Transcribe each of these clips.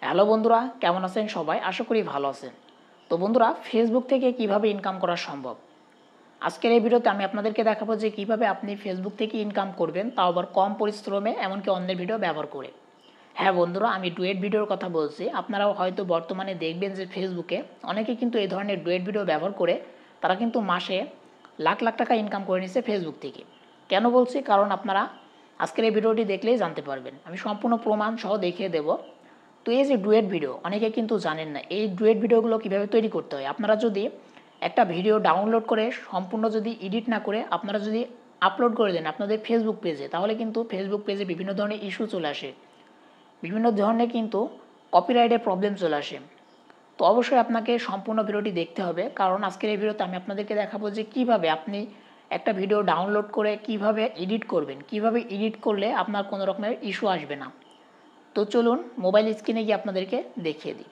Hello বন্ধুরা, কেমন আছেন সবাই? আশা করি ভালো আছেন। তো বন্ধুরা, ফেসবুক থেকে কিভাবে ইনকাম করা সম্ভব? আজকের এই ভিডিওতে আমি আপনাদেরকে দেখাবো যে কিভাবে আপনি ফেসবুক থেকে ইনকাম করবেন, তাও আবার কম পরিশ্রমে, এমনকি অন্যের ভিডিও ব্যবহার করে। হ্যাঁ বন্ধুরা, আমি ডুয়েট ভিডিওর কথা বলছি। আপনারাও হয়তো বর্তমানে দেখবেন যে ফেসবুকে অনেকে কিন্তু এই ধরনের ডুয়েট ভিডিও ব্যবহার করে তারা কিন্তু মাসে লাখ লাখ টাকা ইনকাম করে নিচ্ছে ফেসবুক থেকে। কেন বলছি? কারণ আপনারা আজকের এই ভিডিওটি দেখলেই জানতে পারবেন। আমি সম্পূর্ণ প্রমাণ সহ দেখিয়ে দেবো। তো এই যে ডুয়েট ভিডিও, অনেকে কিন্তু জানেন না এই ডুয়েট ভিডিওগুলো কীভাবে তৈরি করতে হয়। আপনারা যদি একটা ভিডিও ডাউনলোড করে সম্পূর্ণ যদি এডিট না করে আপনারা যদি আপলোড করে দেন আপনাদের ফেসবুক পেজে, তাহলে কিন্তু ফেসবুক পেজে বিভিন্ন ধরনের ইস্যু চলে আসে, বিভিন্ন ধরনের কিন্তু কপিরাইটের প্রবলেম চলে আসে। তো অবশ্যই আপনাকে সম্পূর্ণ ভিডিওটি দেখতে হবে, কারণ আজকের এই ভিডিওতে আমি আপনাদেরকে দেখাবো যে কিভাবে আপনি একটা ভিডিও ডাউনলোড করে কিভাবে এডিট করবেন, কিভাবে এডিট করলে আপনার কোনো রকমের ইস্যু আসবে না। তো চলুন মোবাইল স্ক্রিনে গিয়ে আপনাদেরকে দেখিয়ে দিই।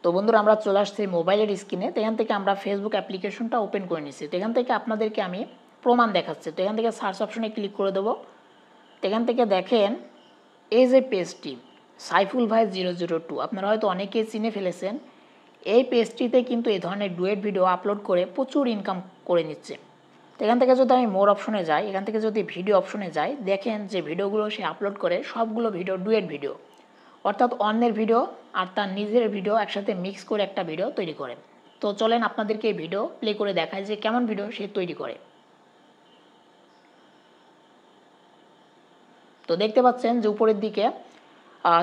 তো বন্ধুরা, আমরা চলে আসছি মোবাইলের স্ক্রিনে। তো এখান থেকে আমরা ফেসবুক অ্যাপ্লিকেশনটা ওপেন করে নিচ্ছি। তো এখান থেকে আপনাদেরকে আমি প্রমাণ দেখাচ্ছি। তো এখান থেকে সার্চ অপশনে ক্লিক করে দেবো। তো এখান থেকে দেখেন এই যে পেজটি সাইফুল ভাই 002, আপনারা হয়তো অনেকেই চিনে ফেলেছেন। এই পেজটিতে কিন্তু এই ধরনের ডুয়েট ভিডিও আপলোড করে প্রচুর ইনকাম করে নিচ্ছে। তো এখান থেকে যদি আমি মোর অপশনে যাই, এখান থেকে যদি ভিডিও অপশনে যাই, দেখেন যে ভিডিওগুলো সে আপলোড করে সবগুলো ভিডিও ডুয়েট ভিডিও, অর্থাৎ অন্যের ভিডিও আর তার নিজের ভিডিও একসাথে মিক্স করে একটা ভিডিও তৈরি করে। তো চলেন আপনাদেরকে এই ভিডিও প্লে করে দেখায় যে কেমন ভিডিও সে তৈরি করে। তো দেখতে পাচ্ছেন যে উপরের দিকে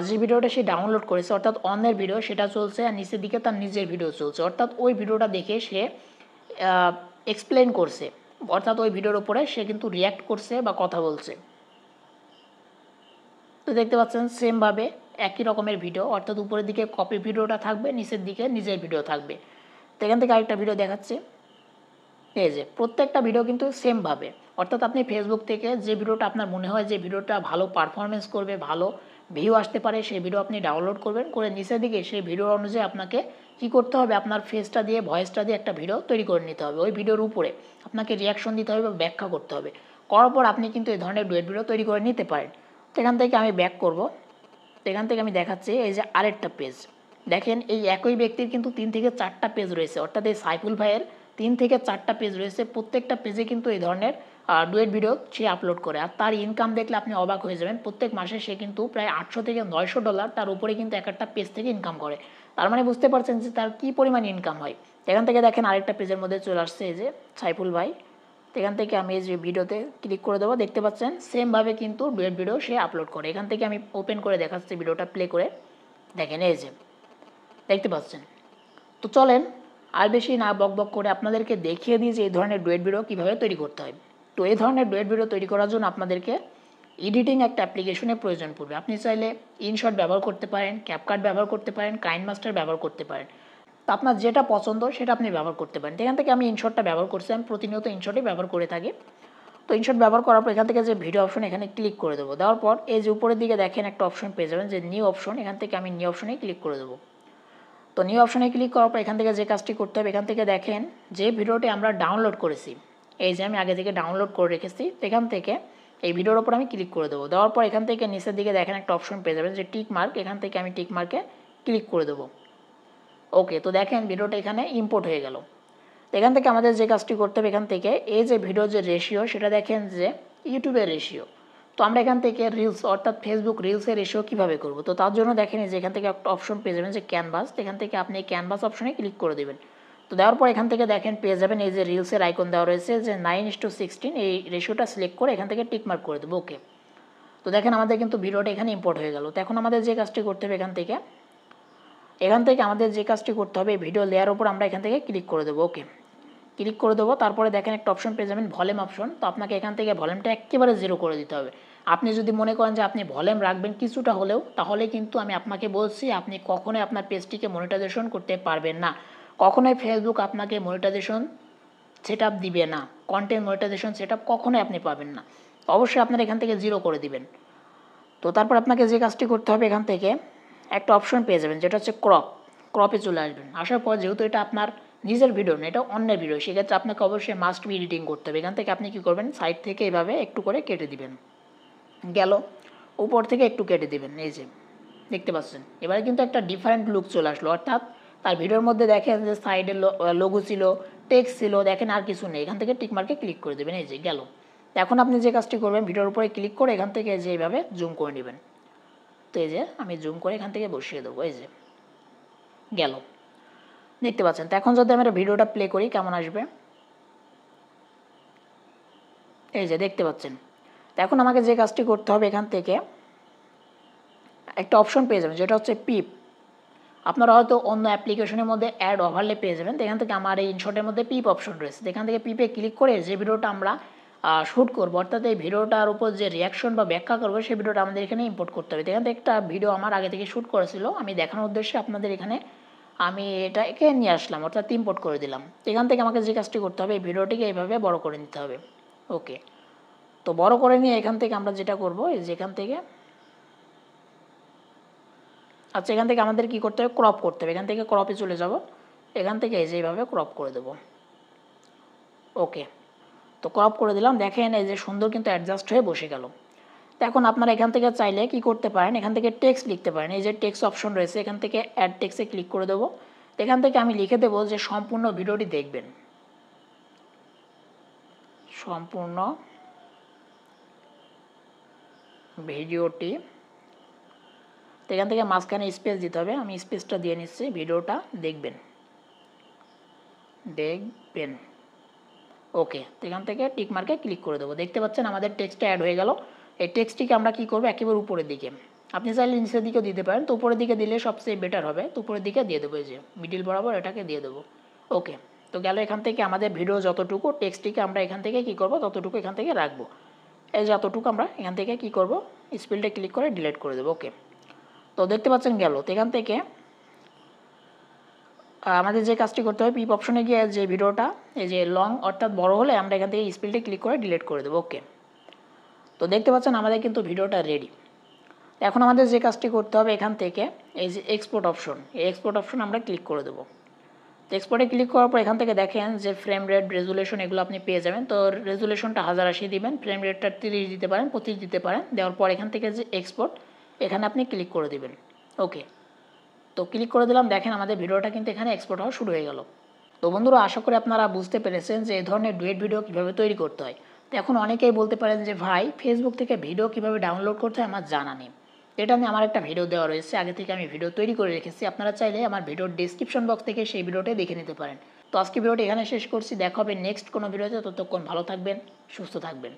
যে ভিডিওটা সে ডাউনলোড করেছে অর্থাৎ অন্যের ভিডিও সেটা চলছে, আর নিচের দিকে তার নিজের ভিডিও চলছে, অর্থাৎ ওই ভিডিওটা দেখে সে এক্সপ্লেন করছে, অর্থাৎ ওই ভিডিওর উপরে সে কিন্তু রিয়্যাক্ট করছে বা কথা বলছে। তো দেখতে পাচ্ছেন সেমভাবে একই রকমের ভিডিও, অর্থাৎ উপরের দিকে কপি ভিডিওটা থাকবে, নিচের দিকে নিজের ভিডিও থাকবে। তো এখান থেকে আরেকটা ভিডিও দেখাচ্ছি। এই যে প্রত্যেকটা ভিডিও কিন্তু সেমভাবে, অর্থাৎ আপনি ফেসবুক থেকে যে ভিডিওটা আপনার মনে হয় যে ভিডিওটা ভালো পারফরমেন্স করবে, ভালো ভিউ আসতে পারে, সেই ভিডিও আপনি ডাউনলোড করবেন, করে নিচের দিকে সেই ভিডিও অনুযায়ী আপনাকে কী করতে হবে, আপনার ফেসটা দিয়ে ভয়েসটা দিয়ে একটা ভিডিও তৈরি করে নিতে হবে। ওই ভিডিওর উপরে আপনাকে রিয়াকশন দিতে হবে বা ব্যাখ্যা করতে হবে। করার পর আপনি কিন্তু এই ধরনের ডুয়েট ভিডিও তৈরি করে নিতে পারেন। তো এখান থেকে আমি ব্যাক করব। তো এখান থেকে আমি দেখাচ্ছি এই যে আরেকটা পেজ। দেখেন এই একই ব্যক্তির কিন্তু 3 থেকে 4টা পেজ রয়েছে, অর্থাৎ এই সাইফুল ভাইয়ের 3 থেকে 4টা পেজ রয়েছে। প্রত্যেকটা পেজে কিন্তু এই ধরনের ডুয়েট ভিডিও সে আপলোড করে, আর তার ইনকাম দেখলে আপনি অবাক হয়ে যাবেন। প্রত্যেক মাসে সে কিন্তু প্রায় $800 থেকে $900 তার উপরে কিন্তু এক একটা পেজ থেকে ইনকাম করে। তার মানে বুঝতে পারছেন যে তার কী পরিমাণ ইনকাম হয়। এখান থেকে দেখেন আরেকটা পেজের মধ্যে চলে আসছে এই যে সাইফুল ভাই। তো এখান থেকে আমি এই যে ভিডিওতে ক্লিক করে দেবো, দেখতে পাচ্ছেন সেমভাবে কিন্তু ডুয়েট ভিডিও সে আপলোড করে। এখান থেকে আমি ওপেন করে দেখাচ্ছি ভিডিওটা প্লে করে, দেখেন এই যে দেখতে পাচ্ছেন। তো চলেন আর বেশি না বকবক করে আপনাদেরকে দেখিয়ে দিই যে এই ধরনের ডুয়েট ভিডিও কীভাবে তৈরি করতে হয়। তো এই ধরনের ডুয়েট ভিডিও তৈরি করার জন্য আপনাদেরকে এডিটিং একটা অ্যাপ্লিকেশনের প্রয়োজন পড়বে। আপনি চাইলে ইনশট ব্যবহার করতে পারেন, ক্যাপকাট ব্যবহার করতে পারেন, কাইনমাস্টার ব্যবহার করতে পারেন। তো আপনার যেটা পছন্দ সেটা আপনি ব্যবহার করতে পারেন। এখান থেকে আমি ইনশটটা ব্যবহার করছি, আমি প্রতিনিয়ত ইনশটই ব্যবহার করে থাকি। তো ইনশট ব্যবহার করার পর এখান থেকে যে ভিডিও অপশন এখানে ক্লিক করে দেবো। দেওয়ার পর এই যে উপরের দিকে দেখেন একটা অপশন পেয়ে যাবেন যে নিউ অপশন, এখান থেকে আমি নিউ অপশনে ক্লিক করে দেবো। তো নিউ অপশনে ক্লিক করার পর এখান থেকে যে কাজটি করতে হবে, এখান থেকে দেখেন যে ভিডিওটি আমরা ডাউনলোড করেছি, এই যে আমি আগে থেকে ডাউনলোড করে রেখেছি, তো এখান থেকে এই ভিডিওর ওপর আমি ক্লিক করে দেবো। দেওয়ার পর এখান থেকে নিচের দিকে দেখেন একটা অপশন পেয়ে যাবেন যে টিক মার্ক, এখান থেকে আমি টিক মার্কে ক্লিক করে দেবো। ওকে, তো দেখেন ভিডিওটা এখানে ইম্পোর্ট হয়ে গেল। তো এখান থেকে আমাদের যে কাজটি করতে হবে, এখান থেকে এই যে ভিডিও যে রেশিও সেটা দেখেন যে ইউটিউবের রেশিও। তো আমরা এখান থেকে রিলস অর্থাৎ ফেসবুক রিলসের রেশিও কীভাবে করব, তো তার জন্য দেখেন যে এখান থেকে একটা অপশন পেয়ে যাবেন যে ক্যানভাস, এখান থেকে আপনি ক্যানভাস অপশনে ক্লিক করে দেবেন। তো দেওয়ার পর এখান থেকে দেখেন পেয়ে যাবেন এই যে রিলসের আইকন দেওয়া রয়েছে যে 9:16, এই রেশিওটা সিলেক্ট করে এখান থেকে টিকমার্ক করে দেবো। ওকে, তো দেখেন আমাদের কিন্তু ভিডিওটা এখানে ইম্পোর্ট হয়ে গেল। তো এখন আমাদের যে কাজটি করতে হবে, এখান থেকে আমাদের যে কাজটি করতে হবে ভিডিও লেয়ার ওপর আমরা এখান থেকে ক্লিক করে দেবো। ওকে, ক্লিক করে দেবো। তারপরে দেখেন একটা অপশন পেয়ে যাবেন ভলিউম অপশন। তো আপনাকে এখান থেকে ভলিউমটা একেবারে 0 করে দিতে হবে। আপনি যদি মনে করেন যে আপনি ভলিউম রাখবেন কিছুটা হলেও, তাহলে কিন্তু আমি আপনাকে বলছি আপনি কখনোই আপনার পেজটিকে মনিটাইজেশন করতে পারবেন না। কখনোই ফেসবুক আপনাকে মনিটাইজেশন সেটআপ দিবে না, কন্টেন্ট মনিটাইজেশন সেটআপ কখনোই আপনি পাবেন না। অবশ্যই আপনারা এখান থেকে 0 করে দিবেন। তো তারপর আপনাকে যে কাজটি করতে হবে, এখান থেকে একটা অপশন পেয়ে যাবেন যেটা হচ্ছে ক্রপে চলে আসবেন। আসার পর যেহেতু এটা আপনার নিজের ভিডিও না, এটা অন্যের ভিডিও, সেক্ষেত্রে আপনাকে অবশ্যই মাস্ট বি এডিটিং করতে হবে। এখান থেকে আপনি কী করবেন, সাইড থেকে এভাবে একটু করে কেটে দিবেন, গেল উপর থেকে একটু কেটে দিবেন, এই যে দেখতে পাচ্ছেন এবারে কিন্তু একটা ডিফারেন্ট লুক চলে আসলো, অর্থাৎ তার ভিডিওর মধ্যে দেখেন যে সাইডে লোগো ছিল, টেক্সট ছিল, দেখেন আর কিছু নেই। এখান থেকে টিকমার্কে ক্লিক করে দেবেন, এই যে গেল। এখন আপনি যে কাজটি করবেন, ভিডিওর উপরে ক্লিক করে এখান থেকে যে এইভাবে জুম করে নেবেন। তো এই যে আমি জুম করে এখান থেকে বসিয়ে দেবো, এই যে গেল, দেখতে পাচ্ছেন। তো এখন যদি আমরা ভিডিওটা প্লে করি কেমন আসবে, এই যে দেখতে পাচ্ছেন। তো এখন আমাকে যে কাজটি করতে হবে, এখান থেকে একটা অপশন পেয়ে যাবেন যেটা হচ্ছে পিপ। আপনারা হয়তো অন্য অ্যাপ্লিকেশনের মধ্যে অ্যাড ওভারলে পেয়ে যাবেন। তো এখান থেকে আমার এই ইনশটের মধ্যে পিপ অপশন রয়েছে। এখান থেকে পিপে ক্লিক করে যে ভিডিওটা আমরা শ্যুট করবো, অর্থাৎ এই ভিডিওটার উপর যে রিয়াকশন বা ব্যাখ্যা করবো, সেই ভিডিওটা আমাদের এখানে ইম্পোর্ট করতে হবে। এখান থেকে একটা ভিডিও আমার আগে থেকে শ্যুট করেছিল, আমি দেখানোর উদ্দেশ্যে আপনাদের এখানে আমি এটাকে নিয়ে আসলাম, অর্থাৎ ইম্পোর্ট করে দিলাম। এখান থেকে আমাকে যে কাজটি করতে হবে, এই ভিডিওটিকে এইভাবে বড় করে নিতে হবে। ওকে, তো বড় করে নিয়ে এখান থেকে আমরা যেটা করবো, এই যে এখান থেকে আচ্ছা, এখান থেকে আমাদের কী করতে হবে, ক্রপ করতে হবে। এখান থেকে ক্রপে চলে যাব, এখান থেকে এই যে এইভাবে ক্রপ করে দেবো। ওকে, তো ক্রপ করে দিলাম, দেখেন এই যে সুন্দর কিন্তু অ্যাডজাস্ট হয়ে বসে গেল। তো এখন আপনারা এখান থেকে চাইলে কি করতে পারেন, এখান থেকে টেক্সট লিখতে পারেন। এই যে টেক্সট অপশন রয়েছে, এখান থেকে অ্যাড টেক্সটে ক্লিক করে দেবো। এখান থেকে আমি লিখে দেবো যে সম্পূর্ণ ভিডিওটি দেখবেন, সম্পূর্ণ ভিডিওটি। তো এখান থেকে মাঝখানে স্পেস দিতে হবে, আমি স্পেসটা দিয়ে নিচ্ছি, ভিডিওটা দেখবেন। ওকে, তো এখান থেকে টিক মার্কে ক্লিক করে দেবো। দেখতে পাচ্ছেন আমাদের টেক্সটটা অ্যাড হয়ে গেল। এই টেক্সটটিকে আমরা কী করবো, একেবারে উপরের দিকে, আপনি চাইলে নিচের দিকেও দিতে পারেন, তো উপরের দিকে দিলে সবচেয়ে বেটার হবে। তো উপরের দিকে দিয়ে দেবো, এই যে মিডিল বরাবর এটাকে দিয়ে দেবো। ওকে, তো গেল। এখান থেকে আমাদের ভিডিও যতটুকু, টেক্সটটিকে আমরা এখান থেকে কী করবো, ততটুকু এখান থেকে রাখবো। এই যতটুকু আমরা এখান থেকে কী করবো, স্পেলটা ক্লিক করে ডিলিট করে দেবো। ওকে, তো দেখতে পাচ্ছেন গেল। তো এখান থেকে আমাদের যে কাজটি করতে হবে, পিপ অপশনে গিয়ে যে ভিডিওটা এই যে লং অর্থাৎ বড় হলে আমরা এখান থেকে স্পেলটি ক্লিক করে ডিলিট করে দেবো। ওকে, তো দেখতে পাচ্ছেন আমাদের কিন্তু ভিডিওটা রেডি। এখন আমাদের যে কাজটি করতে হবে, এখান থেকে এই যে এক্সপোর্ট অপশন, এই এক্সপোর্ট অপশন আমরা ক্লিক করে দেবো। তো এক্সপোর্টে ক্লিক করার পর এখান থেকে দেখেন যে ফ্রেম রেট, রেজুলেশন এগুলো আপনি পেয়ে যাবেন। তো রেজুলেশনটা 1080 দিবেন, ফ্রেম রেটটা 30 দিতে পারেন, 25 দিতে পারেন। দেওয়ার পর এখান থেকে যে এক্সপোর্ট, এখানে আপনি ক্লিক করে দেবেন। ওকে, তো ক্লিক করে দিলাম, দেখেন আমাদের ভিডিওটা কিন্তু এখানে এক্সপোর্ট হওয়া শুরু হয়ে গেল। তো বন্ধুরা, আশা করি আপনারা বুঝতে পেরেছেন যে এই ধরনের ডুয়েট ভিডিও কীভাবে তৈরি করতে হয়। তো এখন অনেকেই বলতে পারেন যে ভাই, ফেসবুক থেকে ভিডিও কীভাবে ডাউনলোড করতে হয় আমার জানা নেই। এটা নিয়ে আমার একটা ভিডিও দেওয়া রয়েছে, আগে থেকে আমি ভিডিও তৈরি করে রেখেছি, আপনারা চাইলে আমার ভিডিওর ডেসক্রিপশন বক্স থেকে সেই ভিডিওটা দেখে নিতে পারেন। তো আজকে ভিডিওটি এখানে শেষ করছি, দেখা হবে নেক্সট কোনো ভিডিওতে। ততক্ষণ ভালো থাকবেন, সুস্থ থাকবেন।